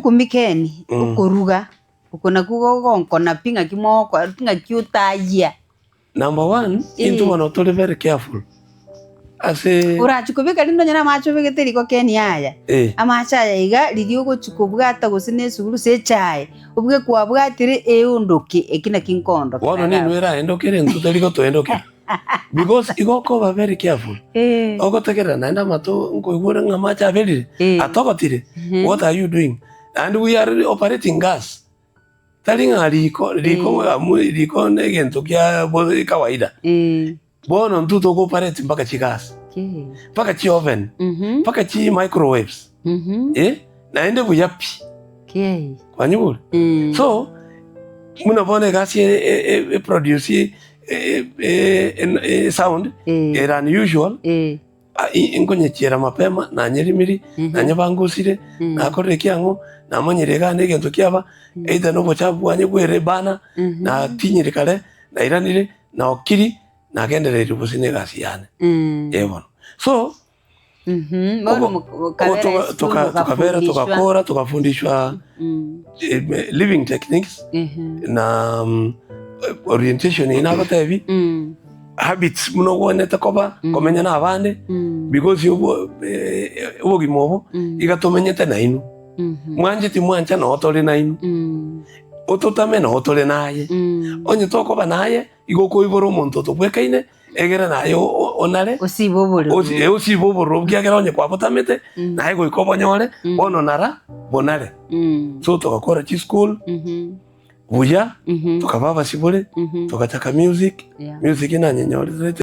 kumikeni ukuruga ukona kugongo na pinga kimoko pinga kiutaya. Number one, into one auto very careful. Ase urachukubika lindo nyana macho begeteri ko Keni aya amacha iga lidio go chukubwata gusine suguru se chai ubwe kwa bwatire eundoke ekina kinkondo wono ni nwera endokere ntutari go to endoke because igoko ba very careful ogotekera naenda mato ngoigura ngamacha beli atogotire what are you doing and we are operating gas talinga liko negento kya bozi kawaida bono ntuto go operate mpaka chigas mpaka chi oven mpaka chi microwaves naende buyapi kwa nyubula so muna bone gasi produce sound era unusual ingonye chera mapema na nyerimiri na nyabangusire na korre kyango na manyerega negento kyaba either no bochabu wanye gwere bana na tinyire kale na iranire na okiri na genderere busine gasi yane yebona so tukavera tukakora tukafundishwa living techniques na orientation inagotevi habits muno woneta koba komenya na abande because ubo gimobo igatomenyete na inu mwanje ti mwanja no otore na inu ototame no otore naye onye tokoba naye igoko iboro monto tobwekaine egera nayo onare osiboboro byagera onye kwa botamete naye go ikobonyore bono nara bonare so tukakora chi school buya tukababa sibole tukataka music inanyenyore